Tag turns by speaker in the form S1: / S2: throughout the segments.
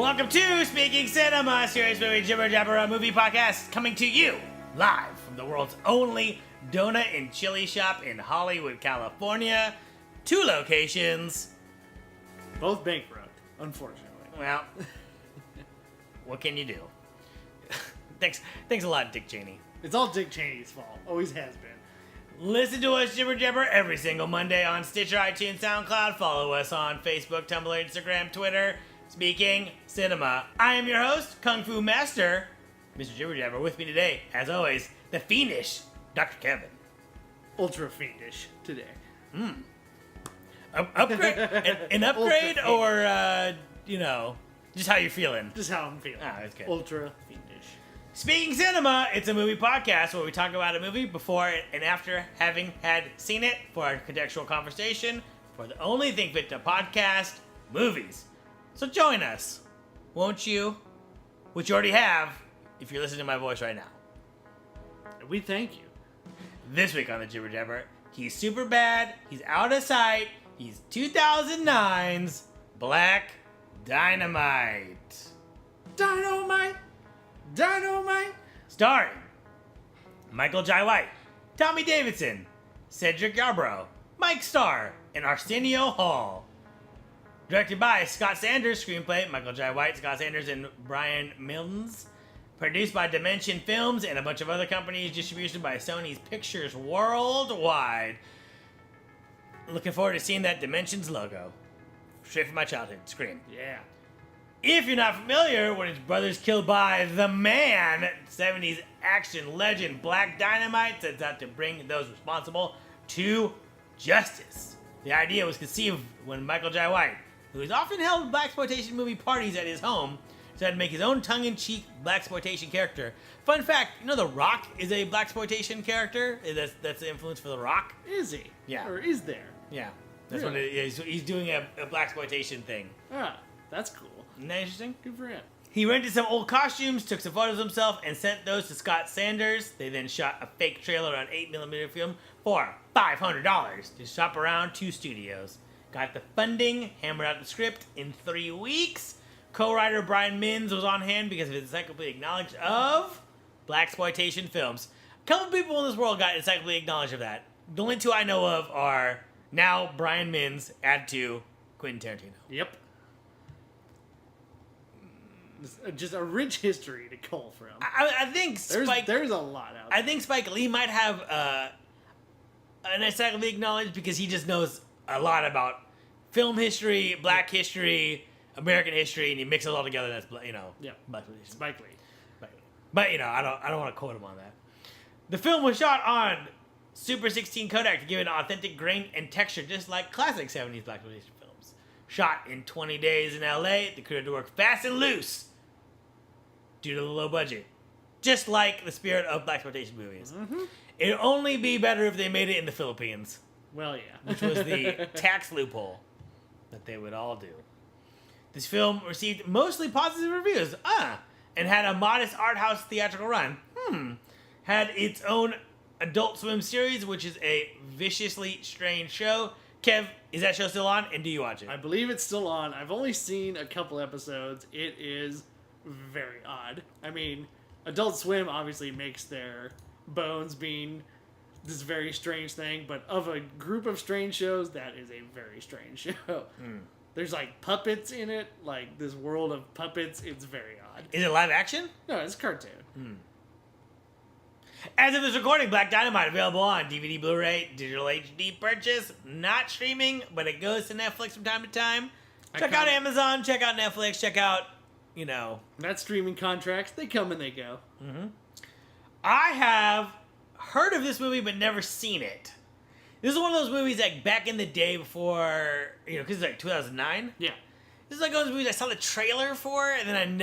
S1: Welcome to Speaking Cinema, serious movie Jibber Jabber, a movie podcast coming to you live from the world's only donut and chili shop in Hollywood, California. 2 locations.
S2: Both bankrupt, unfortunately.
S1: Well, what can you do? Thanks a lot, Dick Cheney.
S2: It's all Dick Cheney's fault. Always has been.
S1: Listen to us Jibber Jabber every single Monday on Stitcher, iTunes, SoundCloud. Follow us on Facebook, Tumblr, Instagram, Twitter. Speaking Cinema. I am your host, Kung Fu Master, Mr. Jibber Jabber. With me today, as always, the fiendish Dr. Kevin.
S2: Ultra fiendish today.
S1: Upgrade? an upgrade or, just how you're feeling?
S2: Just how I'm feeling.
S1: Ah, that's good.
S2: Ultra fiendish.
S1: Speaking Cinema, it's a movie podcast where we talk about a movie before and after having had seen it for our contextual conversation for the only thing fit to podcast, movies. So join us, won't you? Which you already have, if you're listening to my voice right now.
S2: We thank you.
S1: This week on the Jibber Jabber, he's super bad, he's out of sight, he's 2009's Black Dynamite.
S2: Di-no-Mite! Di-no-Mite!
S1: Starring Michael Jai White, Tommy Davidson, Cedric Yarbrough, Mike Starr, and Arsenio Hall. Directed by Scott Sanders, screenplay Michael Jai White, Scott Sanders, and Brian Milnes. Produced by Dimension Films and a bunch of other companies. Distribution by Sony's Pictures worldwide. Looking forward to seeing that Dimensions logo. Straight from my childhood. Scream.
S2: Yeah.
S1: If you're not familiar, when his brother's killed by the man, 70s action legend Black Dynamite sets out to bring those responsible to justice. The idea was conceived when Michael Jai White, who has often held blaxploitation movie parties at his home, decided to make his own tongue-in-cheek blaxploitation character. Fun fact, you know The Rock is a blaxploitation character? That's the influence for The Rock?
S2: Is he?
S1: Yeah.
S2: Or is there?
S1: Yeah. That's
S2: Really?
S1: what it is. He's doing a blaxploitation thing.
S2: Ah, that's cool.
S1: Isn't that interesting?
S2: Good for him.
S1: He rented some old costumes, took some photos of himself, and sent those to Scott Sanders. They then shot a fake trailer on 8mm film for $500 to shop around 2 studios. Got the funding, hammered out the script in 3 weeks. Co-writer Brian Milnes was on hand because of his encyclopedic knowledge of blaxploitation films. A couple people in this world got encyclopedic knowledge of that. The only 2 I know of are now Brian Milnes, add to Quentin Tarantino.
S2: Yep. Just a rich history to cull from.
S1: I think
S2: There's a lot out there.
S1: I think Spike Lee might have an encyclopedic knowledge because he just knows a lot about film history, black history, American history, and he mixes it all together. That's
S2: Yeah.
S1: blaxploitation.
S2: Spike Lee.
S1: But I don't want to quote him on that. The film was shot on Super 16 Kodak to give it an authentic grain and texture, just like classic 70s blaxploitation films. Shot in 20 days in LA, the crew had to work fast and loose due to the low budget. Just like the spirit of blaxploitation movies. Mm-hmm. It'd only be better if they made it in the Philippines,
S2: Well, yeah.
S1: which was the tax loophole that they would all do. This film received mostly positive reviews, and had a modest art house theatrical run. Had its own Adult Swim series, which is a viciously strange show. Kev, is that show still on, and do you watch it?
S2: I believe it's still on. I've only seen a couple episodes. It is very odd. I mean, Adult Swim obviously makes their bones being this very strange thing, but of a group of strange shows, that is a very strange show. There's like puppets in it, like this world of puppets. It's very odd.
S1: Is it live action?
S2: No, it's a cartoon.
S1: As of this recording, Black Dynamite available on DVD, Blu-ray, digital HD purchase, not streaming, but it goes to Netflix from time to time. Check out Amazon, check out Netflix, check out,
S2: Not streaming contracts. They come and they go.
S1: I have heard of this movie but never seen it. This is one of those movies like back in the day before, because it's like 2009.
S2: Yeah.
S1: This is like one of those movies I saw the trailer for, and then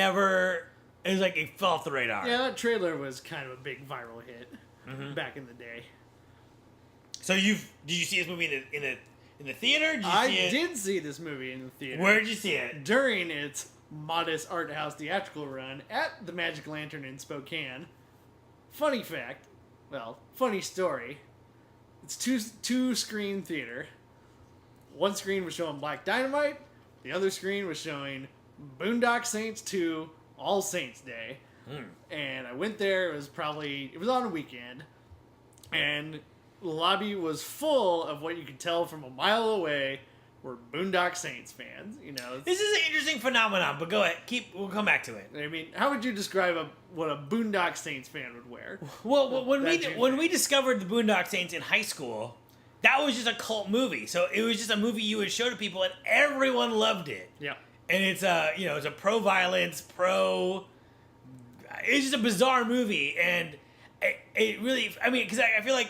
S1: it was like it fell off the radar.
S2: Yeah, that trailer was kind of a big viral hit back in the day.
S1: So did you see this movie in the theater?
S2: I did see this movie in the theater.
S1: Where did you see it?
S2: During its modest art house theatrical run at the Magic Lantern in Spokane. Funny fact, funny story. It's two screen theater. One screen was showing Black Dynamite. The other screen was showing Boondock Saints 2 All Saints Day. And I went there. It was on a weekend. And the lobby was full of what you could tell from a mile away were Boondock Saints fans. You know,
S1: This is an interesting phenomenon, but go ahead. We'll come back to it.
S2: I mean, how would you describe what a Boondock Saints fan would wear?
S1: Well, when we discovered the Boondock Saints in high school, that was just a cult movie. So it was just a movie you would show to people, and everyone loved it.
S2: Yeah.
S1: And it's it's a pro-violence, it's just a bizarre movie, and it really, I mean, because I feel like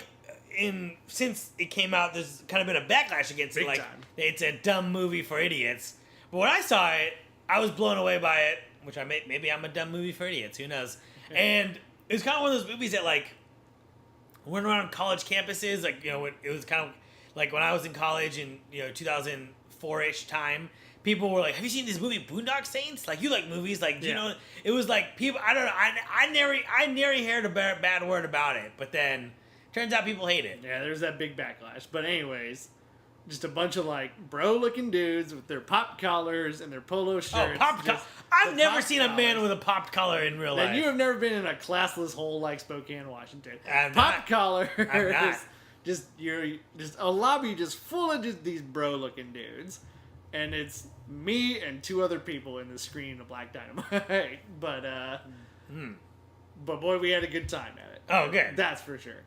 S1: since it came out, there's kind of been a backlash against
S2: Big
S1: it. Like,
S2: time.
S1: it's a dumb movie for idiots. But when I saw it, I was blown away by it, which maybe I'm a dumb movie for idiots, who knows?
S2: Yeah.
S1: And it was kind of one of those movies that, like, went around college campuses, like, it was kind of like when I was in college in 2004-ish time. People were like, "Have you seen this movie, Boondock Saints? Like, you like movies? Like, do you know?" It was like people. I don't know. I never heard a bad word about it, but then turns out people hate it.
S2: Yeah, there's that big backlash. But anyways, just a bunch of like bro-looking dudes with their pop collars and their polo shirts.
S1: I've never seen a man with a popped collar in real life.
S2: And you have never been in a classless hole like Spokane, Washington.
S1: I'm
S2: Pop
S1: not.
S2: collars.
S1: I'm not.
S2: Just a lobby just full of just these bro-looking dudes, and it's me and two other people in the screen of Black Dynamite. But boy, we had a good time at it.
S1: Oh, good.
S2: That's for sure.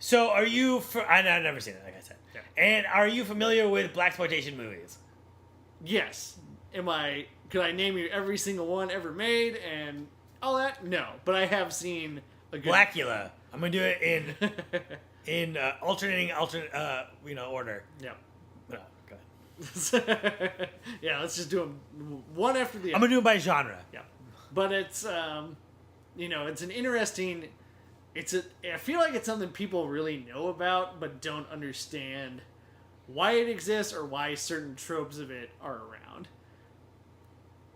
S1: So, are you? I've never seen it, like I said.
S2: Yeah.
S1: And are you familiar with blaxploitation movies?
S2: Yes. Could I name you every single one ever made and all that? No, but I have seen a good.
S1: Blackula. I'm gonna do it in alternating order.
S2: Yeah.
S1: No, go ahead.
S2: Yeah, let's just do them one after the other.
S1: I'm gonna do it by genre.
S2: Yeah, but it's it's an interesting. I feel like it's something people really know about but don't understand why it exists or why certain tropes of it are around.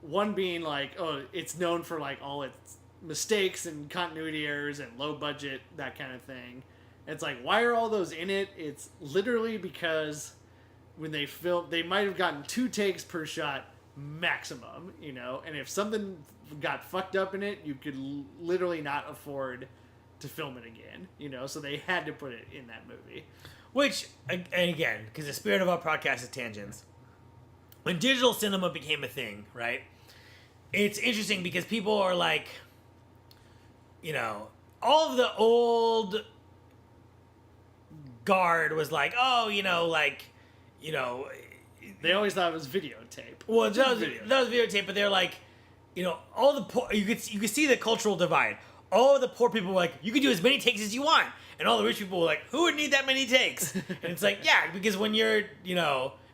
S2: One being like, oh, it's known for like all its mistakes and continuity errors and low budget, that kind of thing. It's like, why are all those in it? It's literally because when they filmed, they might have gotten 2 takes per shot maximum, and if something got fucked up in it, you could literally not afford to film it again, so they had to put it in that movie.
S1: Which, and again, because the spirit of our podcast is tangents, when digital cinema became a thing, right, it's interesting because people are like, all of the old guard was like, oh,
S2: They always thought it was videotape.
S1: well, that was videotape, but they're like, all the poor, you could see the cultural divide. All the poor people were like, you can do as many takes as you want. And all the rich people were like, who would need that many takes? And it's like, yeah, because when you're,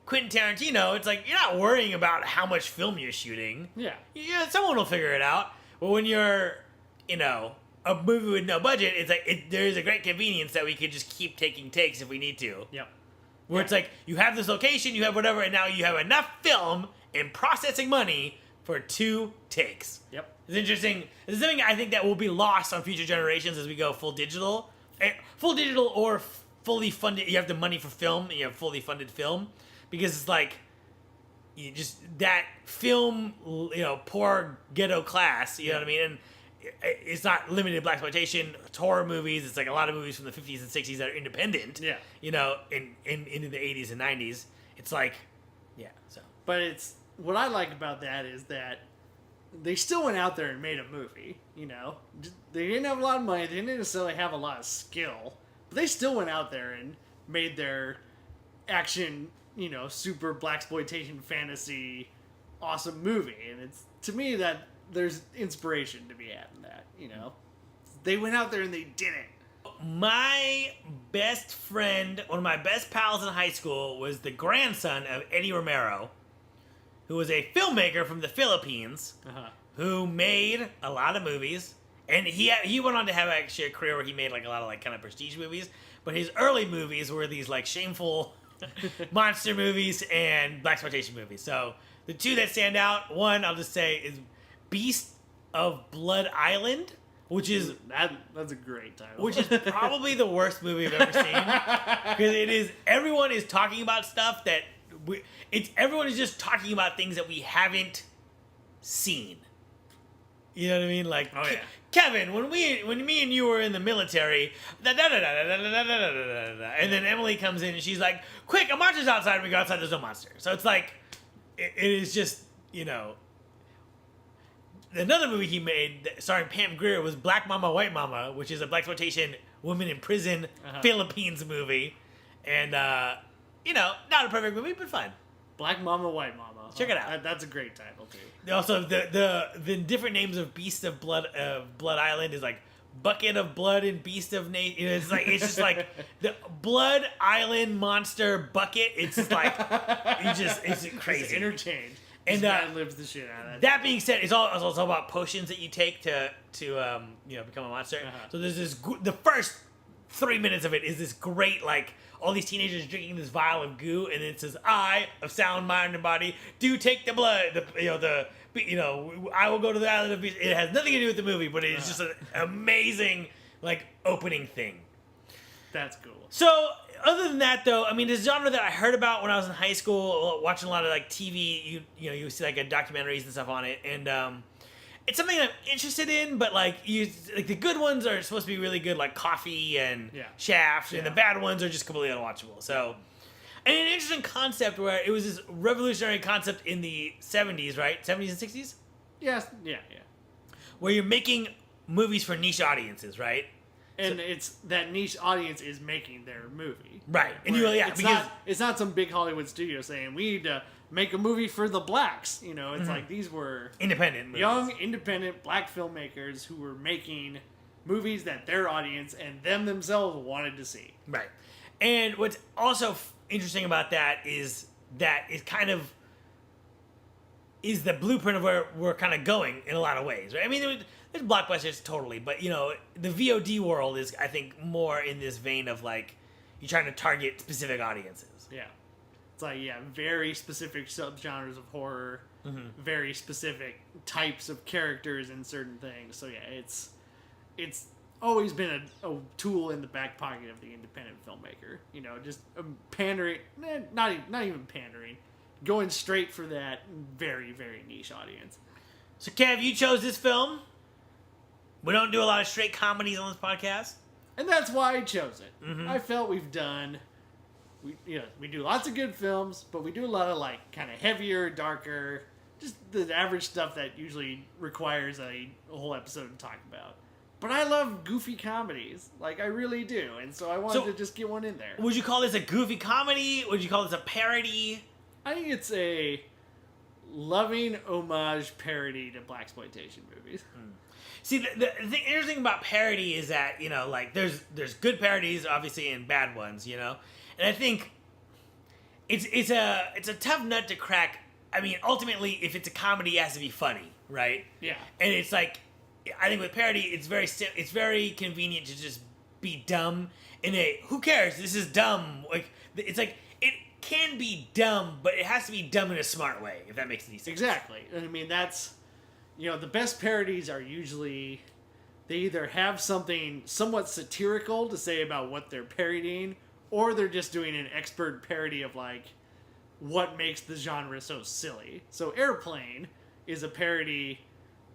S1: Quentin Tarantino, it's like, you're not worrying about how much film you're shooting.
S2: Yeah.
S1: Someone will figure it out. But when you're, a movie with no budget, it's like, there is a great convenience that we could just keep taking takes if we need to.
S2: Yep.
S1: Where it's like, you have this location, you have whatever, and now you have enough film and processing money for 2 takes.
S2: Yep.
S1: It's interesting. It's something I think that will be lost on future generations as we go full digital. Full digital or fully funded. You have the money for film, and you have fully funded film. Because it's like, you just, that film, poor ghetto class, you know what I mean? And it's not limited to blaxploitation. It's horror movies. It's like a lot of movies from the 50s and 60s that are independent. Yeah. Into the 80s and 90s. It's like, yeah, so.
S2: But what I like about that is that they still went out there and made a movie, They didn't have a lot of money. They didn't necessarily have a lot of skill. But they still went out there and made their action, super blaxploitation fantasy awesome movie. And it's, to me, that there's inspiration to be had in that, They went out there and they did it.
S1: My best friend, one of my best pals in high school, was the grandson of Eddie Romero, who was a filmmaker from the Philippines, who made a lot of movies. And he went on to have actually a career where he made like a lot of like kind of prestige movies. But his early movies were these like shameful monster movies and blaxploitation movies. So the 2 that stand out, one I'll just say is Beast of Blood Island, which is
S2: that's a great title.
S1: Which is probably the worst movie I've ever seen, because everyone is talking about stuff that everyone is just talking about things that we haven't scene. You know what I mean? Like,
S2: Oh, yeah.
S1: Kevin, when me and you were in the military, and then Emily comes in and she's like, quick, a monster's outside. We go outside, there's no monster. So it's like, it is just, you know. Another movie he made starring Pam Grier was Black Mama, White Mama, which is a blaxploitation woman in prison Philippines movie. And, you know, not a perfect movie, but fun.
S2: Black Mama, White Mama.
S1: Check it out.
S2: That's a great title too.
S1: Also, the different names of Beast of Blood Island is like Bucket of Blood and Beast of Nate. You know, it's just like the Blood Island Monster Bucket. It's just like it's crazy.
S2: It's interchange.
S1: And
S2: lives the shit out of
S1: that being said, it's also about potions that you take to you know, become a monster. So there's this the first 3 minutes of it is this great, like, all these teenagers drinking this vial of goo, and it says, "I, of sound mind and body, do take the blood." I will go to the island of beasts. It has nothing to do with the movie, but it's just an amazing, like, opening thing.
S2: That's cool.
S1: So, other than that, though, I mean, this genre that I heard about when I was in high school, watching a lot of, like, TV, you see, like, documentaries and stuff on it, and it's something I'm interested in, but, like, the good ones are supposed to be really good, like Coffee and Shaft, and the bad ones are just completely unwatchable. So, and an interesting concept where it was this revolutionary concept in the 70s, right? 70s and 60s?
S2: Yes, yeah.
S1: Where you're making movies for niche audiences, right?
S2: And it's that niche audience is making their movie.
S1: Right. And
S2: it's not some big Hollywood studio saying, we need to make a movie for the blacks. You know, it's like these were
S1: independent movies.
S2: Young, independent black filmmakers who were making movies that their audience and them themselves wanted to see.
S1: Right. And what's also interesting about that is kind of is the blueprint of where we're kind of going in a lot of ways, right? I mean, there's blockbusters, totally, but, you know, the VOD world is, I think, more in this vein of, like, you're trying to target specific audiences.
S2: Yeah. It's like, very specific subgenres of horror, very specific types of characters in certain things. So, it's always been a tool in the back pocket of the independent filmmaker. You know, just pandering, not even pandering, going straight for that very, very niche audience.
S1: So, Kev, you chose this film. We don't do a lot of straight comedies on this podcast.
S2: And that's why I chose it. I felt we do lots of good films, but we do a lot of, like, kind of heavier, darker, just the average stuff that usually requires a whole episode to talk about. But I love goofy comedies. Like, I really do. And so I wanted to just get one in there.
S1: Would you call this a goofy comedy? Would you call this a parody?
S2: I think it's a loving homage parody to blaxploitation movies.
S1: See, the thing interesting about parody is that, you know, like, there's good parodies, obviously, and bad ones, you know? And I think it's a tough nut to crack. I mean, ultimately, if it's a comedy, it has to be funny, right?
S2: Yeah.
S1: And it's like, I think with parody, it's very convenient to just be dumb in a, who cares? This is dumb. Like, it's like, it can be dumb, but it has to be dumb in a smart way, if that makes any sense.
S2: Exactly. I mean, that's, you know, the best parodies are usually, they either have something somewhat satirical to say about what they're parodying, or they're just doing an expert parody of, like, what makes the genre so silly. So Airplane is a parody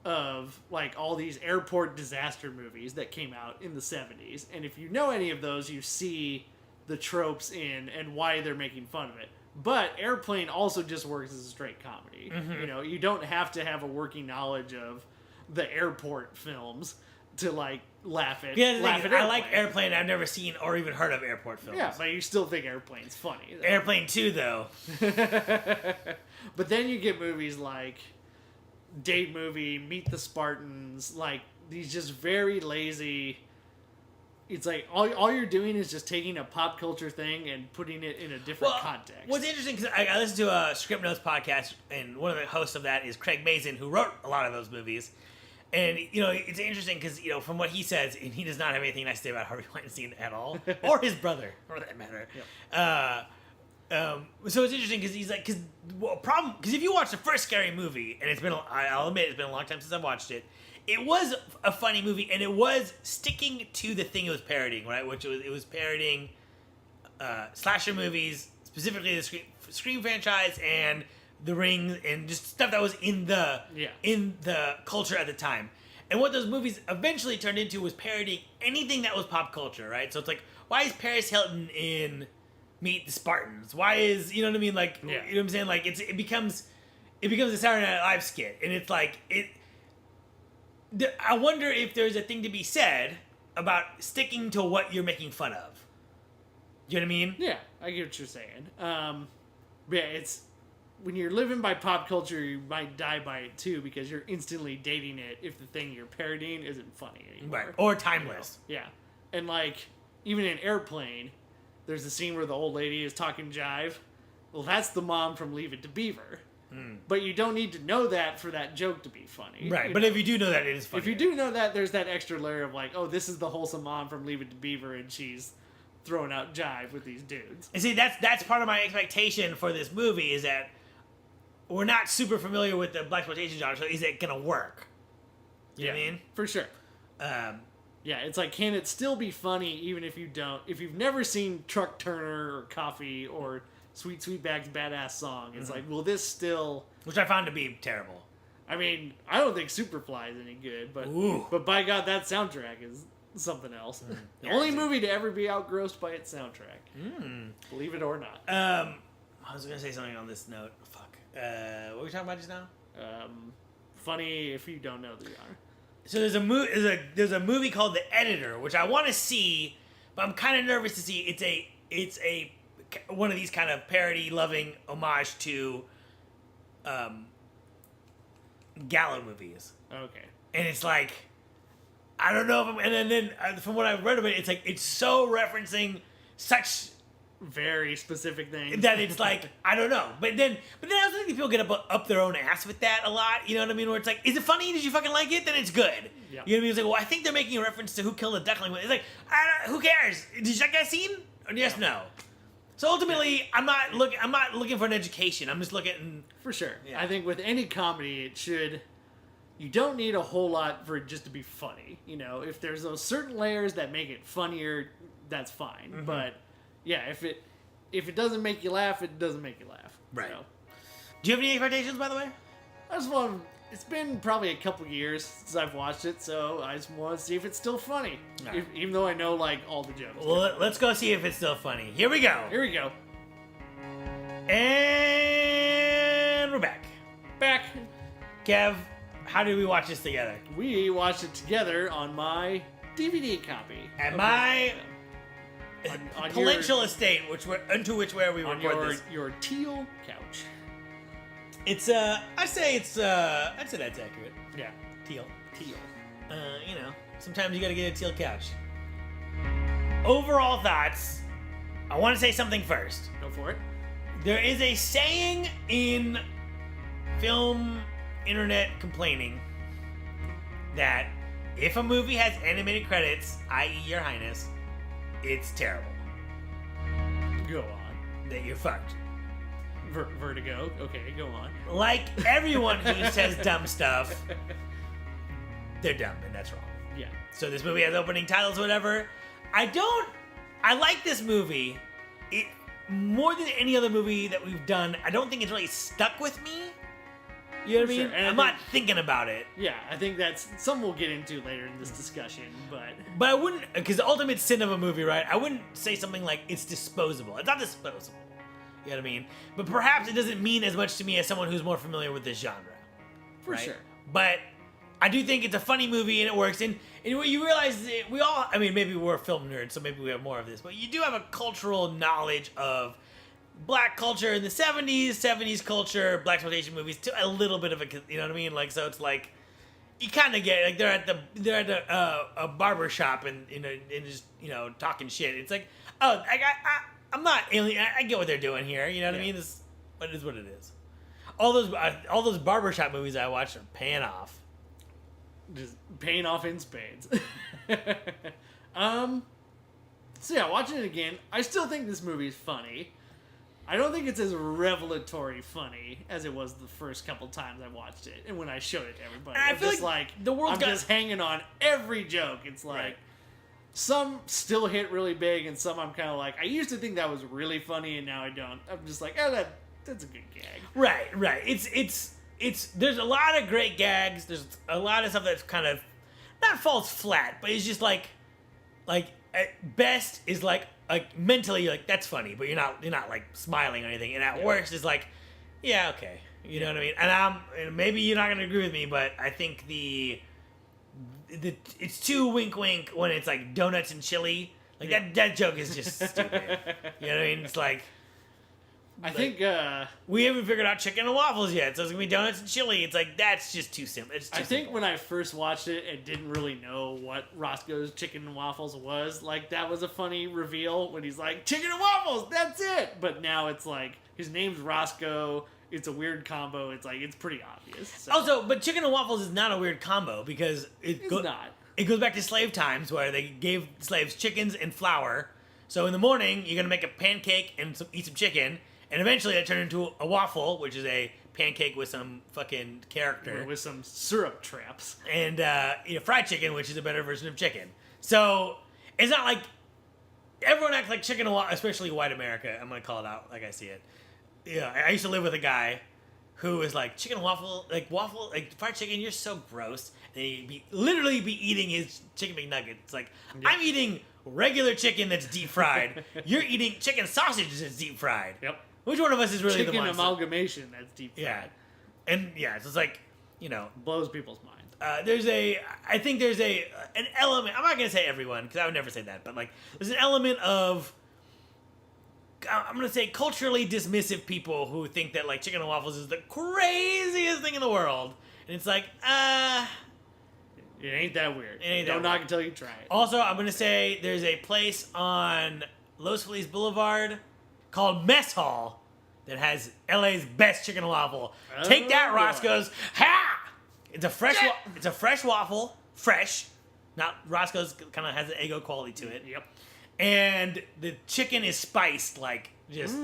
S2: of, like, all these airport disaster movies that came out in the 70s. And if you know any of those, you see the tropes in and why they're making fun of it. But Airplane also just works as a straight comedy. You know, you don't have to have a working knowledge of the airport films to, like, laugh at.
S1: Yeah, I like Airplane. I've never seen or even heard of airport films.
S2: Yeah, but you still think Airplane's funny. Though.
S1: Airplane 2, though.
S2: But then you get movies like Date Movie, Meet the Spartans, like these just very lazy. It's like all you're doing is just taking a pop culture thing and putting it in a different context.
S1: What's interesting, because I listened to a Script Notes podcast, and one of the hosts of that is Craig Mazin, who wrote a lot of those movies. And, you know, it's interesting because, you know, from what he says, and he does not have anything nice to say about Harvey Weinstein at all, or his brother, for that matter. Yep. So it's interesting because he's like, because if you watch the first Scary Movie, and I'll admit it's been a long time since I've watched it, it was a funny movie, and it was sticking to the thing it was parodying, right? Which it was parodying slasher movies, specifically the Scream franchise, and the Ring and just stuff that was in the culture at the time. And what those movies eventually turned into was parodying anything that was pop culture, right? So it's like, why is Paris Hilton in Meet the Spartans? Why is, you know what I mean? Like, you know what I'm saying? Like, it becomes a Saturday Night Live skit, and it's like I wonder if there's a thing to be said about sticking to what you're making fun of. You know what I mean?
S2: Yeah, I get what you're saying. Yeah, it's when you're living by pop culture, you might die by it too, because you're instantly dating it if the thing you're parodying isn't funny anymore.
S1: Right. Or timeless.
S2: You know? Yeah. And like, even in Airplane, there's a scene where the old lady is talking jive. Well, that's the mom from Leave It to Beaver. But you don't need to know that for that joke to be funny.
S1: Right, but if you do know that, it is funny.
S2: If you do know that, there's that extra layer of like, oh, this is the wholesome mom from Leave It to Beaver, and she's throwing out jive with these dudes.
S1: And see, that's part of my expectation for this movie, is that we're not super familiar with the blaxploitation genre, so is it gonna work? You know what I mean?
S2: For sure. Yeah, it's like, can it still be funny even if you've never seen Truck Turner or Coffee or Sweet Sweetback's Badass Song? It's like, will this still...
S1: Which I found to be terrible.
S2: I mean, I don't think Superfly is any good, but by God, that soundtrack is something else. The only movie to ever be outgrossed by its soundtrack. Believe it or not.
S1: I was going to say something on this note. Fuck. What were we talking about just now?
S2: Funny if you don't know the genre.
S1: So there's a movie called The Editor, which I want to see, but I'm kind of nervous to see. It's a one of these kind of parody loving homage to Gallo movies.
S2: Okay.
S1: And it's like, I don't know if I'm, and then from what I've read of it, it's like, it's so referencing such
S2: very specific things
S1: that it's like, I don't know. But then I also think people get up their own ass with that a lot. You know what I mean? Where it's like, is it funny? Did you fucking like it? Then it's good.
S2: Yeah.
S1: You know what I mean? It's like, well, I think they're making a reference to Who Killed the Duckling. It's like, who cares? Did that guy seen? Or yes, no. So ultimately, I'm not looking for an education. I'm just looking
S2: for sure.
S1: Yeah.
S2: I think with any comedy, you don't need a whole lot for it just to be funny. You know, if there's those certain layers that make it funnier, that's fine. Mm-hmm. But yeah, if it doesn't make you laugh, it doesn't make you laugh.
S1: Right.
S2: You know?
S1: Do you have any expectations, by the way?
S2: I just want. It's been probably a couple years since I've watched it, so I just want to see if it's still funny. Right. Even though I know like all the jokes.
S1: Well, let's go see if it's still funny. Here we go.
S2: Here we go.
S1: And we're back.
S2: Back.
S1: Kev, how did we watch this together?
S2: We watched it together on my DVD copy.
S1: At my on palatial estate, into which we record this.
S2: Your teal couch.
S1: It's I'd say that's accurate.
S2: Yeah.
S1: Teal. You know, sometimes you gotta get a teal couch. Overall thoughts. I want to say something first.
S2: Go for it.
S1: There is a saying in film internet complaining that if a movie has animated credits, i.e. Your Highness, it's terrible.
S2: Go on.
S1: That you're fucked.
S2: Vertigo. Okay, go on.
S1: Like everyone who says dumb stuff, they're dumb, and that's wrong.
S2: Yeah.
S1: So this movie has opening titles or whatever. I like this movie. It more than any other movie that we've done, I don't think it's really stuck with me. You know what I mean?
S2: Sure.
S1: I'm not thinking about it.
S2: Yeah, I think that's something we'll get into later in this discussion, but
S1: I wouldn't, because the ultimate sin of a movie, right? I wouldn't say something like it's disposable. It's not disposable. You know what I mean? But perhaps it doesn't mean as much to me as someone who's more familiar with this genre.
S2: For sure.
S1: But I do think it's a funny movie and it works. And what you realize is we all, I mean, maybe we're film nerds, so maybe we have more of this, but you do have a cultural knowledge of black culture in the 70s culture, blaxploitation movies, to a little bit of a, you know what I mean? Like, so it's like, you kind of get, like, they're at a barber shop and just, you know, talking shit. It's like, oh, I'm not alien. I get what they're doing here. You know what I mean? But it is what it is. All those barbershop movies I watched are paying off.
S2: Just paying off in spades. So yeah, watching it again, I still think this movie is funny. I don't think it's as revelatory funny as it was the first couple times I watched it, and when I showed it to everybody.
S1: I feel like the world's
S2: just hanging on every joke. It's like. Right. Some still hit really big, and some I'm kind of like, I used to think that was really funny, and now I don't. I'm just like, that's a good gag.
S1: Right. It's there's a lot of great gags. There's a lot of stuff that's kind of not falls flat, but it's just like at best is like mentally you're like that's funny, but you're not like smiling or anything. And at worst is like, yeah, okay. You know what I mean? And maybe you're not gonna agree with me, but I think it's too wink wink when it's like donuts and chili. Like that joke is just stupid. You know what I mean? It's like
S2: I think
S1: we haven't figured out chicken and waffles yet, so it's gonna be donuts and chili. It's like that's just too simple. It's too simple.
S2: When I first watched it and didn't really know what Roscoe's chicken and waffles was, like that was a funny reveal when he's like chicken and waffles, that's it. But now it's like his name's Roscoe. It's a weird combo. It's like it's pretty obvious. So.
S1: Also, but chicken and waffles is not a weird combo because
S2: it's not.
S1: It goes back to slave times where they gave slaves chickens and flour. So in the morning, you're gonna make a pancake and eat some chicken. And eventually that turned into a waffle, which is a pancake with some fucking character.
S2: With some syrup traps.
S1: And fried chicken, which is a better version of chicken. So it's not like everyone acts like chicken and waffle, especially white America. I'm going to call it out like I see it. Yeah, I used to live with a guy who was like, chicken and waffle, like fried chicken, you're so gross. And he'd literally be eating his chicken McNuggets. It's like, I'm eating regular chicken that's deep fried. You're eating chicken sausage that's deep fried.
S2: Yep.
S1: Which one of us is really
S2: chicken
S1: the monster?
S2: amalgamation that's deep fried.
S1: Yeah. And so it's like,
S2: blows people's mind.
S1: I think there's an element, I'm not going to say everyone, because I would never say that, but like, there's an element of, I'm going to say culturally dismissive people who think that like chicken and waffles is the craziest thing in the world. And it's like,
S2: it ain't that weird.
S1: Don't
S2: knock
S1: weird.
S2: until you try it.
S1: Also, I'm going to say there's a place on Los Feliz Boulevard called Mess Hall that has LA's best chicken and waffle. Take that, Roscoe's. Ha! It's a fresh waffle. Fresh. Not Roscoe's kind of has an Eggo quality to it.
S2: Yep.
S1: And the chicken is spiced like just...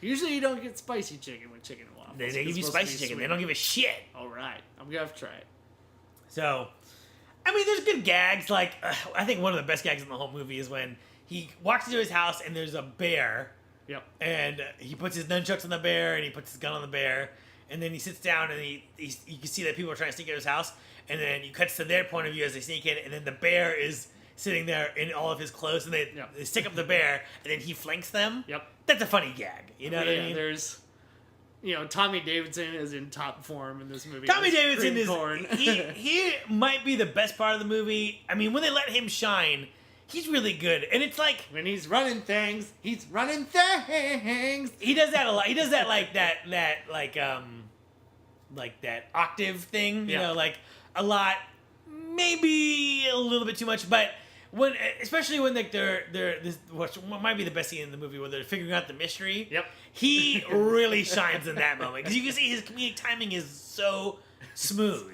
S2: Usually you don't get spicy chicken with chicken and waffles.
S1: They give you spicy chicken. Sweet. They don't give a shit.
S2: All right. I'm going to have to try it.
S1: So, I mean, there's good gags. Like, I think one of the best gags in the whole movie is when he walks into his house and there's a bear.
S2: Yep.
S1: And he puts his nunchucks on the bear and he puts his gun on the bear. And then he sits down and you can see that people are trying to sneak into his house. And then you cuts to their point of view as they sneak in. And then the bear is sitting there in all of his clothes. And they stick up the bear. And then he flanks them.
S2: Yep.
S1: That's a funny gag. You know what I mean?
S2: There's... Tommy Davidson is in top form in this movie.
S1: Tommy Davidson is... he might be the best part of the movie. I mean, when they let him shine... He's really good, and it's like
S2: when he's running things, he's running things.
S1: He does that a lot. He does that like that octave thing, you know, like a lot, maybe a little bit too much. But especially when like they're this, what might be the best scene in the movie where they're figuring out the mystery.
S2: Yep,
S1: he really shines in that moment because you can see his comedic timing is so smooth,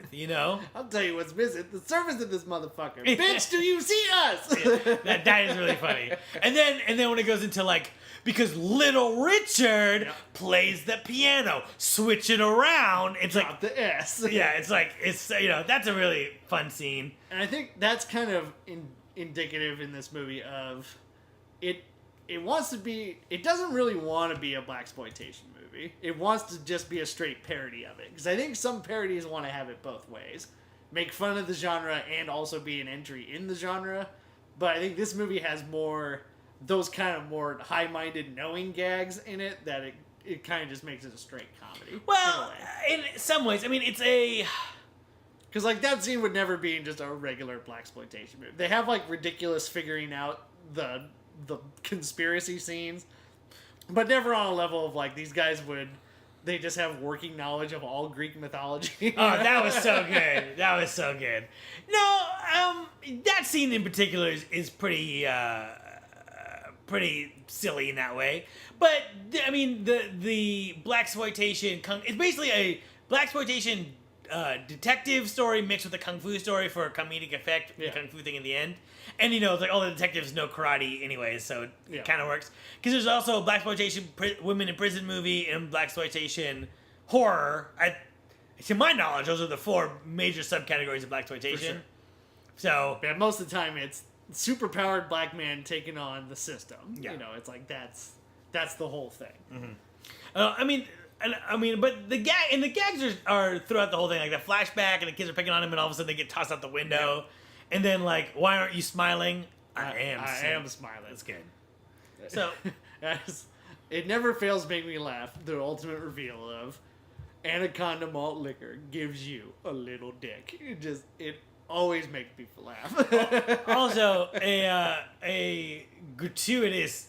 S1: I'll
S2: tell you what's missing. The surface of this motherfucker. Bitch, do you see us?
S1: Yeah, that is really funny. And then when it goes into like, because Little Richard plays the piano, switch it around. It's
S2: drop
S1: like
S2: the S.
S1: Yeah, it's that's a really fun scene.
S2: And I think that's kind of indicative in this movie of it. It wants to be. It doesn't really want to be a blaxploitation movie. It wants to just be a straight parody of it. Because I think some parodies want to have it both ways, make fun of the genre and also be an entry in the genre. But I think this movie has more those kind of more high-minded, knowing gags in it that it kind of just makes it a straight comedy.
S1: Well, in some ways, I mean, it's a.
S2: Because like that scene would never be in just a regular blaxploitation movie. They have like ridiculous figuring out the conspiracy scenes, but never on a level of like these guys they just have working knowledge of all Greek mythology.
S1: Oh, that was so good. That was so good. No, that scene in particular is pretty silly in that way. But I mean, the blaxploitation it's basically a blaxploitation detective story mixed with a kung fu story for a comedic effect, the kung fu thing in the end. And it's like all the detectives know karate anyways, so it kind of works. Because there's also a blaxploitation women in prison movie and blaxploitation horror. To my knowledge, those are the four major subcategories of blaxploitation.
S2: Sure.
S1: So
S2: most of the time it's superpowered black man taking on the system.
S1: Yeah.
S2: It's like that's the whole thing.
S1: Mm-hmm. But the gags are throughout the whole thing, like the flashback, and the kids are picking on him, and all of a sudden they get tossed out the window, and then like, why aren't you smiling? I am
S2: smiling.
S1: That's good. So,
S2: it never fails to make me laugh. The ultimate reveal of Anaconda malt liquor gives you a little dick. It always makes people laugh.
S1: Also, a gratuitous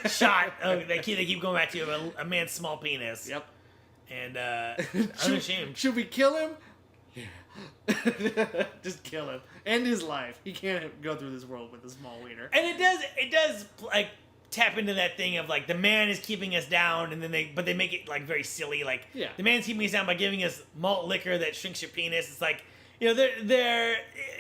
S1: shot of they keep going back to a man's small penis.
S2: Yep.
S1: And unashamed.
S2: Should we kill him? Yeah. Just kill him. End his life. He can't go through this world with a small wiener.
S1: And it does like tap into that thing of like the man is keeping us down, and then they make it like very silly. Like the man's keeping us down by giving us malt liquor that shrinks your penis. It's like, you know, they're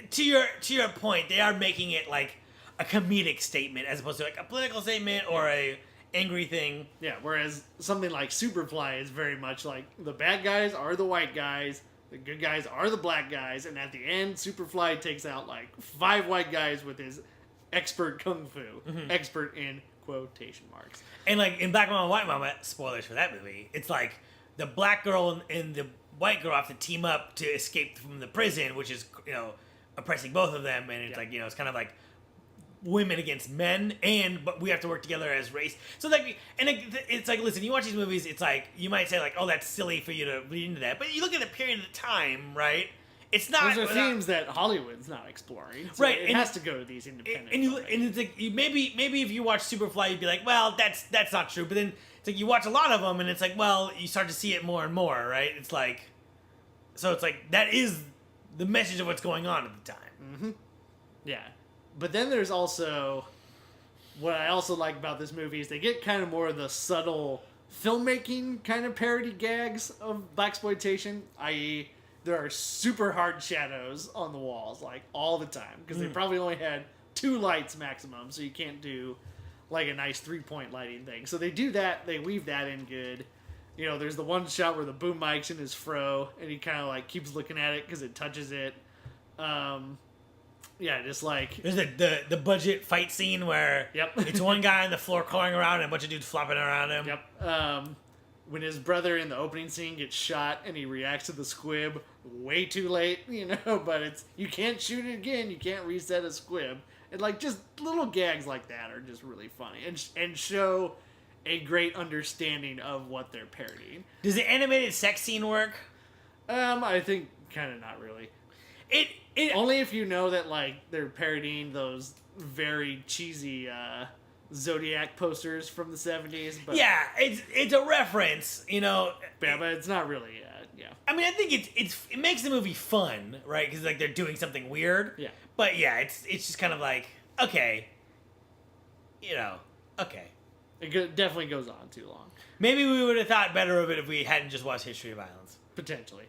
S1: to your point, they are making it like a comedic statement as opposed to like a political statement or a angry thing.
S2: Yeah, whereas something like Superfly is very much like the bad guys are the white guys, the good guys are the black guys, and at the end, Superfly takes out like 5 white guys with his expert kung fu. Expert in quotation marks.
S1: And like in Black Mama, White Mama, spoilers for that movie, it's like the black girl and the white girl have to team up to escape from the prison, which is, you know, oppressing both of them, and it's like, you know, it's kind of like women against men, but we have to work together as race. So like, and it's like, listen, you watch these movies, it's like, you might say like, oh, that's silly for you to read into that, but you look at the period of time, right? It's not.
S2: Those are themes that Hollywood's not exploring, so
S1: right?
S2: It has to go to these independent.
S1: And it's like maybe if you watch Superfly, you'd be like, well, that's not true. But then it's like you watch a lot of them, and it's like, well, you start to see it more and more, right? It's like, so it's like that is the message of what's going on at the time.
S2: Mm-hmm. Yeah. But then there's also, what I also like about this movie is they get kind of more of the subtle filmmaking kind of parody gags of blaxploitation, i.e. there are super hard shadows on the walls, like, all the time, because they probably only had 2 lights maximum, so you can't do, like, a nice 3-point lighting thing. So they do that, they weave that in good. You know, there's the one shot where the boom mic's in his fro, and he kind of, like, keeps looking at it because it touches it. Yeah, just like...
S1: There's the budget fight scene where it's one guy on the floor crawling around and a bunch of dudes flopping around him.
S2: Yep. When his brother in the opening scene gets shot and he reacts to the squib way too late, you know, but it's... You can't shoot it again, you can't reset a squib. And, like, just little gags like that are just really funny and show a great understanding of what they're parodying.
S1: Does the animated sex scene work?
S2: I think kind of not really. It only if you know that, like, they're parodying those very cheesy Zodiac posters from the 70s. But
S1: yeah, it's a reference, you know.
S2: Yeah, but it's not really. Yeah.
S1: I mean, I think it makes the movie fun, right? Because like they're doing something weird.
S2: Yeah.
S1: But yeah, it's just kind of like, okay, you know, okay.
S2: It definitely goes on too long.
S1: Maybe we would have thought better of it if we hadn't just watched History of Violence.
S2: Potentially.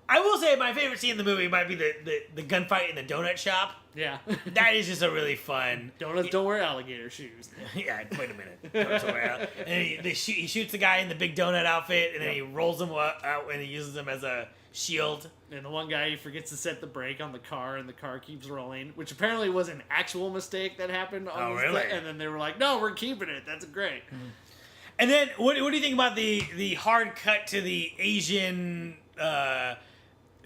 S1: I will say my favorite scene in the movie might be the gunfight in the donut shop.
S2: Yeah.
S1: That is just a really fun...
S2: Donuts don't wear alligator shoes.
S1: Yeah, wait a minute. Donuts don't wear and he shoots the guy in the big donut outfit, and then he rolls him out and he uses him as a shield.
S2: And the one guy, he forgets to set the brake on the car, and the car keeps rolling, which apparently was an actual mistake that happened on
S1: really?
S2: And then they were like, no, we're keeping it. That's great.
S1: Mm-hmm. And then, what do you think about the hard cut to the Asian...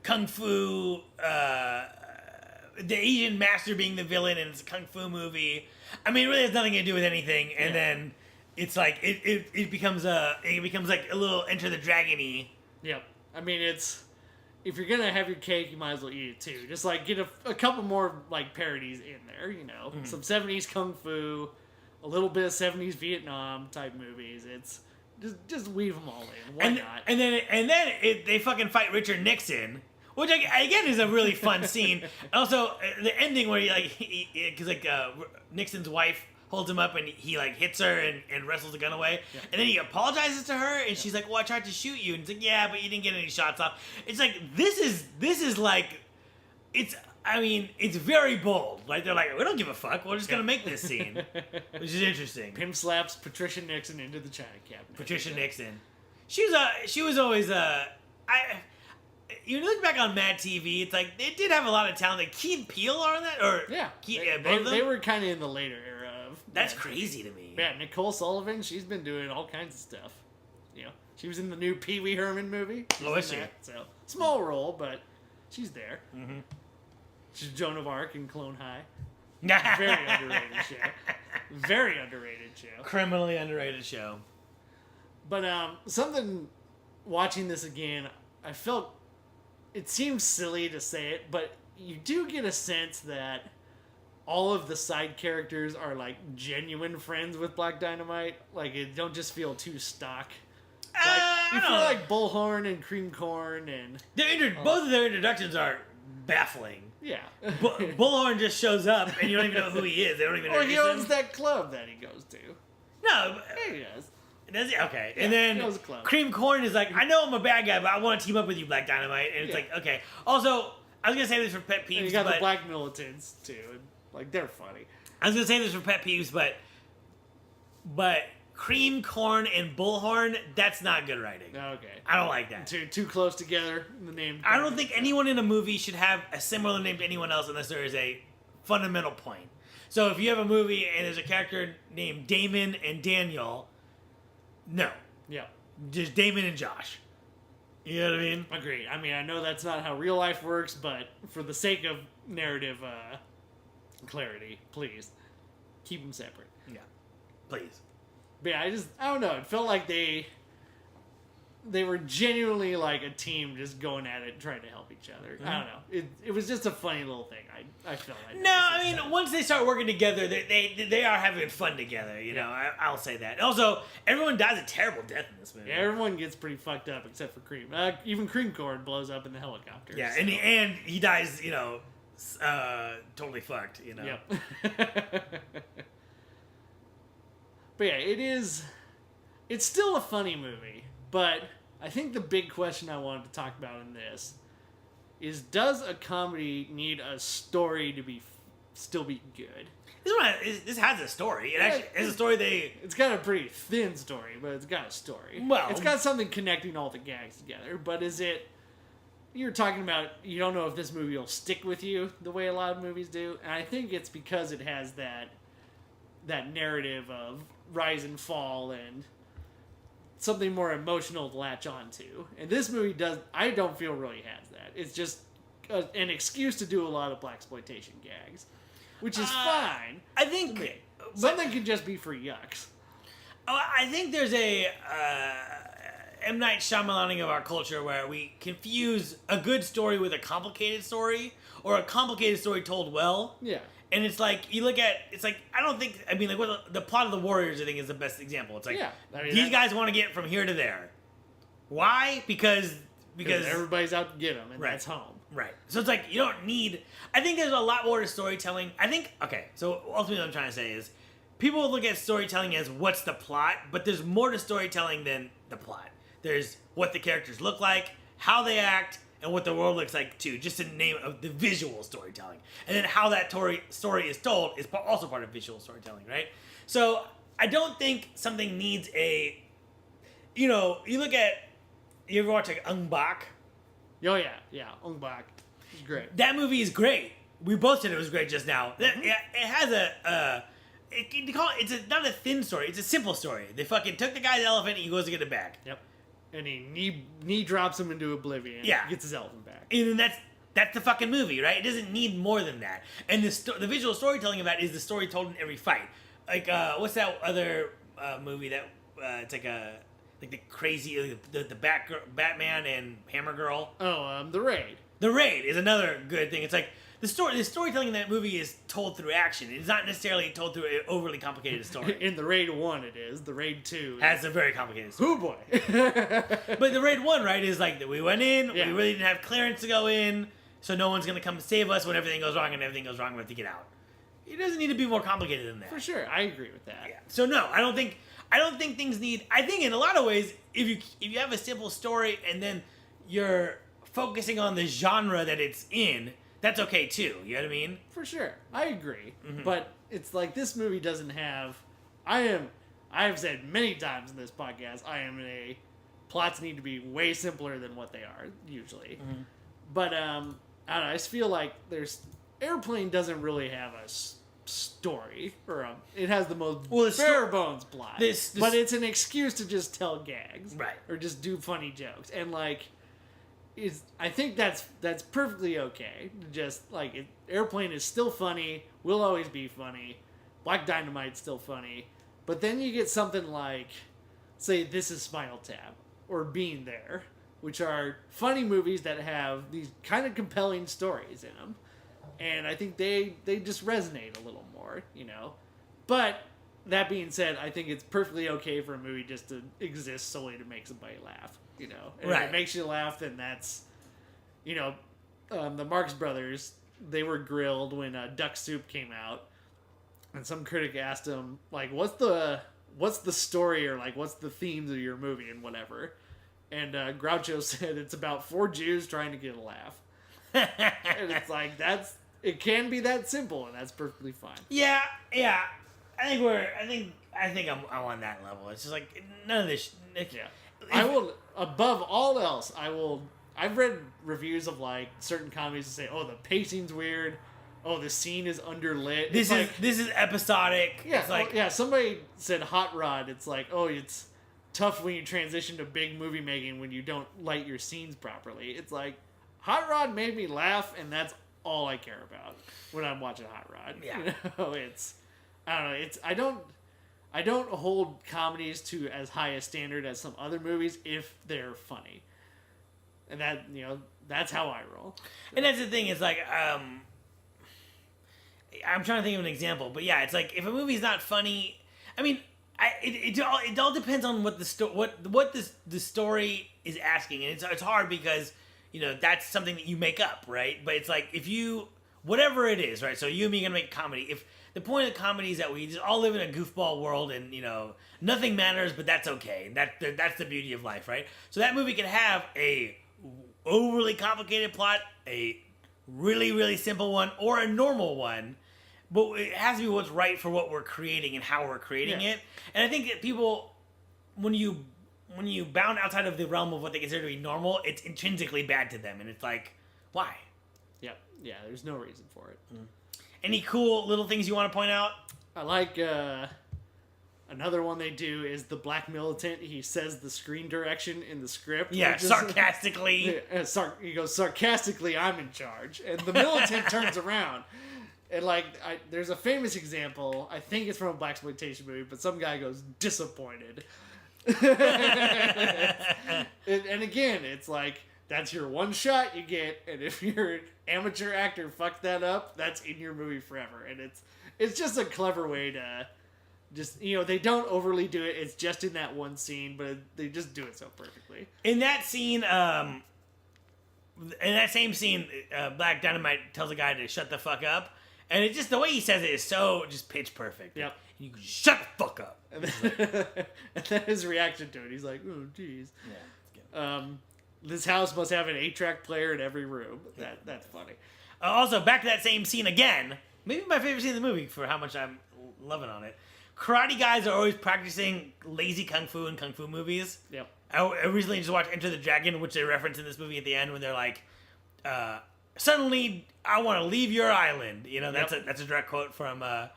S1: kung fu, the Asian master being the villain, and it's a kung fu movie. I mean, it really has nothing to do with anything. And then it's like it becomes like a little Enter the Dragon-y.
S2: Yep. I mean, it's, if you're gonna have your cake, you might as well eat it too. Just like get a couple more like parodies in there. You know, some 70s kung fu, a little bit of 70s Vietnam type movies. It's just weave them all in. Why not?
S1: And then they fucking fight Richard Nixon. Which again is a really fun scene. Also, the ending where because Nixon's wife holds him up and he like hits her and wrestles the gun away, and then he apologizes to her and she's like, "Well, I tried to shoot you," and he's like, "Yeah, but you didn't get any shots off." It's like this is like, it's. I mean, it's very bold. Like they're like, "We don't give a fuck. We're just gonna make this scene," which is interesting.
S2: Pim slaps Patricia Nixon into the china cabinet.
S1: Patricia Nixon. She was always you look back on Mad TV, it's like they did have a lot of talent. Like Key and Peele are on that, or
S2: yeah,
S1: both of them?
S2: they were kind of in the later era of.
S1: That's crazy to me.
S2: Yeah, Nicole Sullivan, she's been doing all kinds of stuff. You know, she was in the new Pee Wee Herman movie.
S1: Oh, is she?
S2: So, small role, but she's there.
S1: Mm-hmm.
S2: She's Joan of Arc in Clone High.
S1: Very
S2: Very underrated show. Very underrated show.
S1: Criminally underrated show.
S2: But something, watching this again, I felt, it seems silly to say it, but you do get a sense that all of the side characters are like genuine friends with Black Dynamite. Like, it don't just feel too stock. Like, you feel like Bullhorn and Cream Corn and...
S1: both of their introductions are baffling.
S2: Yeah.
S1: Bullhorn just shows up and you don't even know who he is. They don't even know
S2: he owns that club that he goes to.
S1: No.
S2: Yeah, he does.
S1: Does he? Okay.
S2: Yeah,
S1: and then
S2: he owns a club.
S1: Cream Corn is like, I know I'm a bad guy, but I want to team up with you, Black Dynamite. And it's like, okay. Also, I was going to say this for pet peeves,
S2: and you got the Black Militants, too. And, like, they're funny.
S1: I was going to say this for pet peeves, but Cream Corn and Bullhorn, that's not good writing.
S2: Okay.
S1: I don't like that.
S2: Too close together in the name.
S1: I don't think anyone in a movie should have a similar name to anyone else unless there is a fundamental point. So if you have a movie and there's a character named Damon and Daniel, no.
S2: Yeah.
S1: Just Damon and Josh. You know what I mean?
S2: Agreed. I mean, I know that's not how real life works, but for the sake of narrative clarity, please keep them separate.
S1: Yeah. Please.
S2: But yeah, I don't know. It felt like they were genuinely like a team just going at it, trying to help each other. Mm-hmm. I don't know. It was just a funny little thing. I felt like.
S1: No, I mean, once they start working together, they are having fun together. You know, I'll say that. Also, everyone dies a terrible death in this movie.
S2: Yeah, everyone gets pretty fucked up except for Cream. Even Cream Corn blows up in the helicopter.
S1: Yeah,
S2: so.
S1: and he dies. You know, totally fucked. You know.
S2: Yep. But yeah, it's still a funny movie, but I think the big question I wanted to talk about in this is, does a comedy need a story to still be good?
S1: This has a story. It actually is a story
S2: It's got a pretty thin story, but it's got a story.
S1: Well...
S2: It's got something connecting all the gags together, but is it... You're talking about, you don't know if this movie will stick with you the way a lot of movies do, and I think it's because it has that narrative of rise and fall and something more emotional to latch onto. And this movie I don't feel really has that. It's just an excuse to do a lot of blaxploitation gags, which is fine.
S1: I think
S2: something can just be for yucks.
S1: I think there's a M. Night Shyamalan of our culture where we confuse a good story with a complicated story, or a complicated story told well.
S2: Yeah.
S1: And it's like, you look at, it's like, I don't think, I mean, like, the plot of The Warriors, I think, is the best example. It's like, these guys want to get from here to there. Why? Because
S2: everybody's out to get them, and that's home.
S1: Right. So it's like, you don't need, I think there's a lot more to storytelling. I think, okay, so ultimately what I'm trying to say is, people look at storytelling as what's the plot, but there's more to storytelling than the plot. There's what the characters look like, how they act, and what the world looks like too, just in the name of the visual storytelling. And then how that story is told is also part of visual storytelling, right? So I don't think something needs a, you ever watch like Ong Bak?
S2: Oh yeah, Ong Bak. It's great.
S1: That movie is great. We both said it was great just now. Mm-hmm. It has it's not a thin story, it's a simple story. They fucking took the guy's elephant and he goes to get it back.
S2: Yep. And he knee drops him into oblivion.
S1: Yeah.
S2: Gets his elephant back.
S1: And then that's the fucking movie, right? It doesn't need more than that. And the visual storytelling of that is the story told in every fight. Like, what's that other movie that it's like the crazy the Batman and Hammer Girl?
S2: Oh, The Raid.
S1: The Raid is another good thing. It's like the storytelling in that movie is told through action. It's not necessarily told through an overly complicated story.
S2: In The Raid 1 it is. The Raid 2
S1: has a very complicated story.
S2: Oh boy.
S1: But The Raid 1, right, is like that we went in,
S2: yeah.
S1: We really didn't have clearance to go in, so no one's going to come and save us when everything goes wrong, and everything goes wrong, we have to get out. It doesn't need to be more complicated than that.
S2: For sure, I agree with that.
S1: Yeah. So no, I don't think things need, I think in a lot of ways, if you have a simple story and then you're focusing on the genre that it's in, that's okay too. You know what I mean?
S2: For sure. I agree.
S1: Mm-hmm.
S2: But it's like this movie doesn't have... I have said many times in this podcast, plots need to be way simpler than what they are, usually.
S1: Mm-hmm.
S2: But, I don't know, I just feel like Airplane doesn't really have a story, or it has the most
S1: Well,
S2: bare bones plot.
S1: This-
S2: but it's an excuse to just tell gags,
S1: Right.
S2: Or just do funny jokes, and like, I think that's perfectly okay. Just like Airplane is still funny, will always be funny. Black Dynamite's still funny, but then you get something like, say, This Is Spinal Tap or Being There, which are funny movies that have these kind of compelling stories in them. And I think they just resonate a little more, But that being said, I think it's perfectly okay for a movie just to exist solely to make somebody laugh, And
S1: Right.
S2: if it makes you laugh, then that's, the Marx Brothers, they were grilled when Duck Soup came out. And some critic asked him, like, what's the story, or like, what's the themes of your movie and whatever. And Groucho said it's about 4 Jews trying to get a laugh. And it's like, it can be that simple, and that's perfectly fine.
S1: Yeah. I think I'm on that level. It's just like none of this.
S2: I will, above all else, I've read reviews of like certain comedies that say, oh, the pacing's weird. Oh, the scene is underlit.
S1: This is episodic.
S2: Yeah,
S1: it's like,
S2: somebody said Hot Rod. It's like, oh, it's tough when you transition to big movie making when you don't light your scenes properly. It's like, Hot Rod made me laugh, and that's all I care about when I'm watching Hot Rod.
S1: Yeah.
S2: I don't know. I don't hold comedies to as high a standard as some other movies if they're funny. And that, that's how I roll.
S1: And that's the thing, is like, I'm trying to think of an example, but yeah, it's like, if a movie's not funny, I mean, it all depends on what the story is asking, and it's hard because, that's something that you make up, right? But it's like, whatever it is, right? So you and me are gonna make a comedy. If the point of comedy is that we just all live in a goofball world, and nothing matters, but that's okay. That's the beauty of life, right? So that movie can have a overly complicated plot, a really, really simple one, or a normal one, but it has to be what's right for what we're creating and how we're creating it. And I think that people, when you bound outside of the realm of what they consider to be normal, it's intrinsically bad to them, and it's like, why?
S2: Yep. Yeah, there's no reason for it.
S1: Any cool little things you want to point out?
S2: I like another one they do is the Black Militant. He says the screen direction in the script.
S1: Yeah, sarcastically.
S2: He goes, sarcastically, I'm in charge. And the militant turns around. And like, there's a famous example. I think it's from a blaxploitation movie, but some guy goes, disappointed. And again, it's like, that's your one shot you get, and if you're an amateur actor fuck that up, that's in your movie forever. And it's just a clever way to just, they don't overly do it. It's just in that one scene, but they just do it so perfectly.
S1: In that scene, same scene, Black Dynamite tells a guy to shut the fuck up, and it's just the way he says it is so just pitch perfect.
S2: Yep.
S1: And you go, shut the fuck up.
S2: And then his reaction to it, he's like, oh, jeez. Yeah. This house must have an 8-track player in every room. That's funny.
S1: Also, back to that same scene again. Maybe my favorite scene in the movie for how much I'm loving on it. Karate guys are always practicing lazy kung fu in kung fu movies.
S2: Yep.
S1: I recently just watched Enter the Dragon, which they reference in this movie at the end when they're like, suddenly I want to leave your island. That's a direct quote from that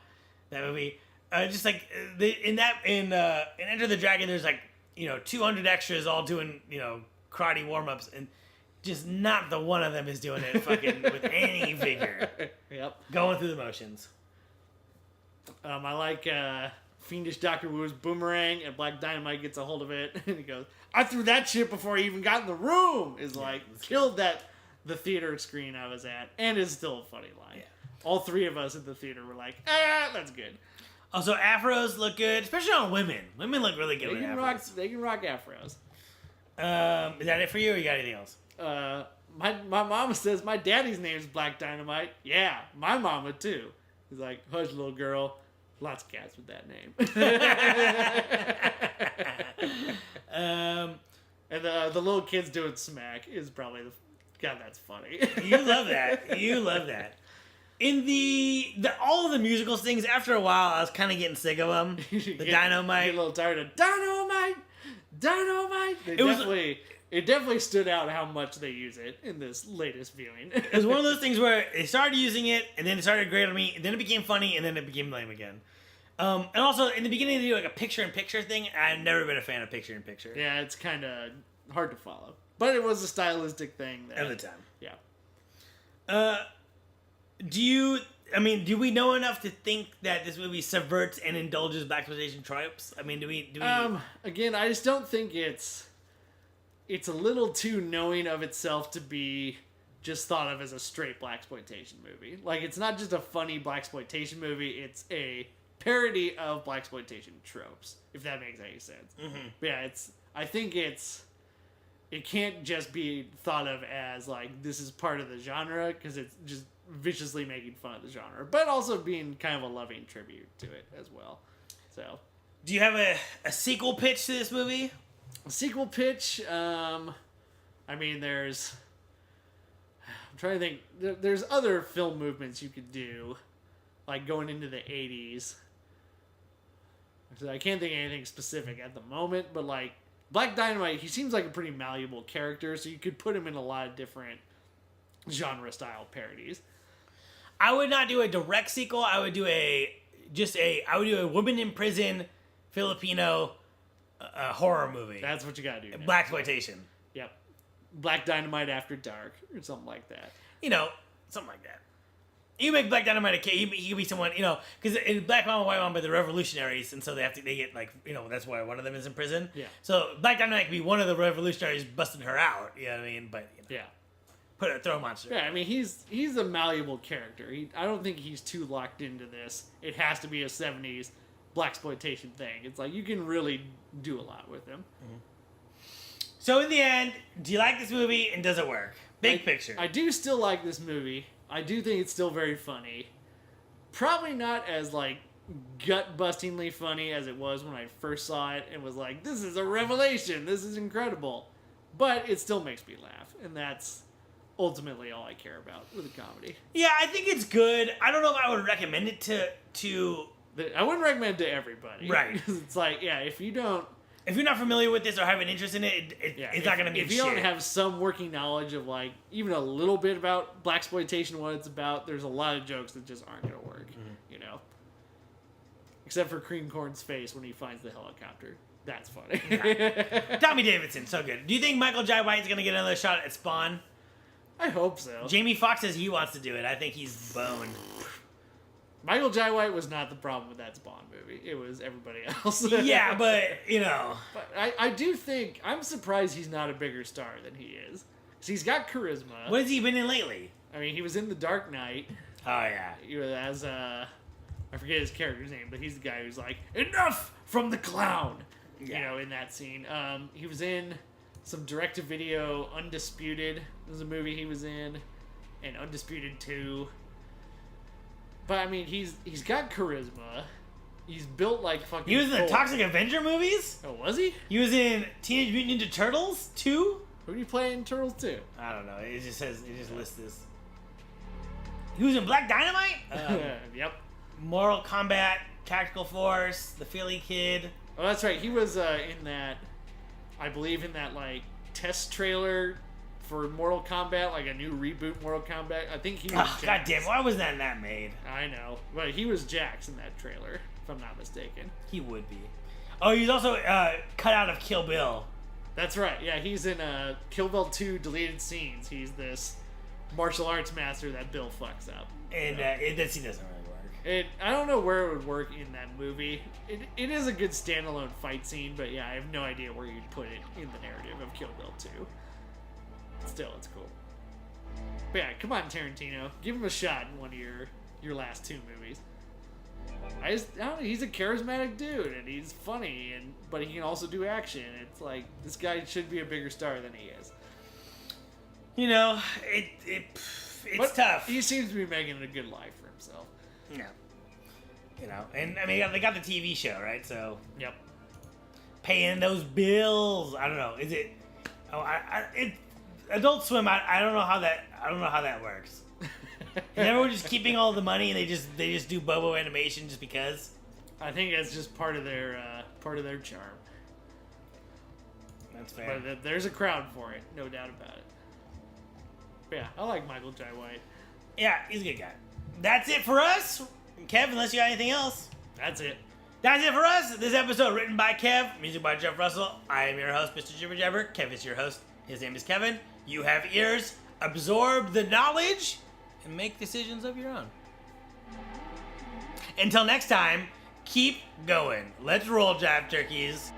S1: movie. Just like in Enter the Dragon, there's like 200 extras all doing karate warm-ups, and just not the one of them is doing it fucking with any vigor.
S2: Yep.
S1: Going through the motions.
S2: I like Fiendish Dr. Wu's boomerang, and Black Dynamite gets a hold of it, and he goes, I threw that shit before he even got in the room! Killed the theater screen I was at, and it's still a funny line. Yeah. All three of us at the theater were like, that's good. Also,
S1: afros look good, especially on women. Women look really good with afros.
S2: They can rock afros.
S1: Is that it for you, or you got anything else?
S2: My mama says my daddy's name's Black Dynamite. Yeah, my mama too. He's like, hush, little girl. Lots of cats with that name. And the little kids doing smack is probably God, that's funny.
S1: You love that. You love that. In all of the musical things, after a while, I was kind of getting sick of them. The Di-no-Mite.
S2: Get a little tired of Di-no-Mite. They it definitely stood out how much they use it in this latest viewing.
S1: It was one of those things where they started using it, and then it started great on me, and then it became funny, and then it became lame again. And also, in the beginning, they do like a picture-in-picture thing. I've never been a fan of picture-in-picture.
S2: Yeah, it's kind of hard to follow. But it was a stylistic thing.
S1: At the time.
S2: Yeah.
S1: Do we know enough to think that this movie subverts and indulges blaxploitation tropes? I mean, do we?
S2: Again, I just don't think it's a little too knowing of itself to be just thought of as a straight blaxploitation movie. Like, it's not just a funny blaxploitation movie, it's a parody of blaxploitation tropes, if that makes any sense.
S1: Mm-hmm.
S2: But yeah, I think it can't just be thought of as like this is part of the genre, because it's just viciously making fun of the genre, but also being kind of a loving tribute to it as well. So,
S1: do you have a sequel pitch to this movie?
S2: A sequel pitch? I mean, I'm trying to think. There's other film movements you could do, like going into the 80s. I can't think of anything specific at the moment, but like Black Dynamite, he seems like a pretty malleable character, so you could put him in a lot of different genre-style parodies.
S1: I would not do a direct sequel. I would do a woman in prison Filipino horror movie.
S2: That's what you gotta do.
S1: Blaxploitation.
S2: Yep. Black Dynamite After Dark, or something like that.
S1: Something like that. You make Black Dynamite a kid. He could be someone, because in Black Mama, White Mama, they're revolutionaries, and so they get like, that's why one of them is in prison.
S2: Yeah.
S1: So Black Dynamite could be one of the revolutionaries busting her out. You know what I mean? But
S2: yeah.
S1: Throw a monster.
S2: Yeah, I mean, he's a malleable character. I don't think he's too locked into this. It has to be a 70s blaxploitation thing. It's like, you can really do a lot with him.
S1: Mm-hmm. So in the end, do you like this movie, and does it work? Big picture.
S2: I do still like this movie. I do think it's still very funny. Probably not as, like, gut-bustingly funny as it was when I first saw it and was like, this is a revelation, this is incredible. But it still makes me laugh, and that's ultimately all I care about with a comedy.
S1: Yeah, I think it's good. I don't know if I would recommend it to
S2: I wouldn't recommend it to everybody.
S1: Right.
S2: It's like, yeah, if you're
S1: not familiar with this or have an interest in it, it's not going to be
S2: If you don't have some working knowledge of, like, even a little bit about blaxploitation, what it's about, there's a lot of jokes that just aren't going to work, Except for Cream Corn's face when he finds the helicopter. That's funny.
S1: Yeah. Tommy Davidson, so good. Do you think Michael Jai White's going to get another shot at Spawn?
S2: I hope so.
S1: Jamie Foxx says he wants to do it. I think he's boned.
S2: Michael Jai White was not the problem with that Spawn movie. It was everybody else.
S1: Yeah, but,
S2: But I do think, I'm surprised he's not a bigger star than he is. Because he's got charisma.
S1: What has he been in lately?
S2: I mean, he was in The Dark Knight.
S1: Oh, yeah.
S2: He was as, I forget his character's name, but he's the guy who's like, enough from the clown!
S1: Yeah.
S2: In that scene. He was in some direct-to-video Undisputed. There's a movie he was in. And Undisputed 2. But, I mean, he's got charisma. He's built like fucking...
S1: He was in the Toxic Avenger movies?
S2: Oh, was he?
S1: He was in Teenage Mutant Ninja Turtles 2?
S2: Who did he play in Turtles 2?
S1: I don't know. It just lists this. He was in Black Dynamite?
S2: Yep.
S1: Mortal Kombat, Tactical Force, The Philly Kid.
S2: Oh, that's right. He was in that... I believe in that, like, test trailer for Mortal Kombat, like a new reboot Mortal Kombat. I think he was Jax.
S1: God damn, why was that made?
S2: I know. But he was Jax in that trailer, if I'm not mistaken.
S1: He would be. Oh, he's also cut out of Kill Bill.
S2: That's right. Yeah, he's in Kill Bill 2 deleted scenes. He's this martial arts master that Bill fucks up.
S1: And this scene doesn't really work.
S2: I don't know where it would work in that movie. It is a good standalone fight scene, but yeah, I have no idea where you'd put it in the narrative of Kill Bill 2. Still, it's cool. But yeah, come on, Tarantino. Give him a shot in one of your last two movies. I don't know, he's a charismatic dude, and he's funny, but he can also do action. It's like, this guy should be a bigger star than he is.
S1: It's tough.
S2: He seems to be making a good life for himself.
S1: Yeah. And I mean, they got the TV show, right? So,
S2: yep.
S1: Paying those bills. I don't know. Is it? Adult Swim. I don't know how that works. Everyone just keeping all the money, and they just do Bobo animation just because.
S2: I think that's just part of their charm.
S1: That's fair.
S2: But there's a crowd for it, no doubt about it. But yeah, I like Michael Jai White.
S1: Yeah, he's a good guy. That's it for us. Kev, unless you got anything else.
S2: That's it.
S1: That's it for us. This episode written by Kev, music by Jeff Russell. I am your host, Mr. Jibber Jabber. Kev is your host. His name is Kevin. You have ears. Absorb the knowledge and make decisions of your own. Until next time, keep going. Let's roll, Jive Turkeys.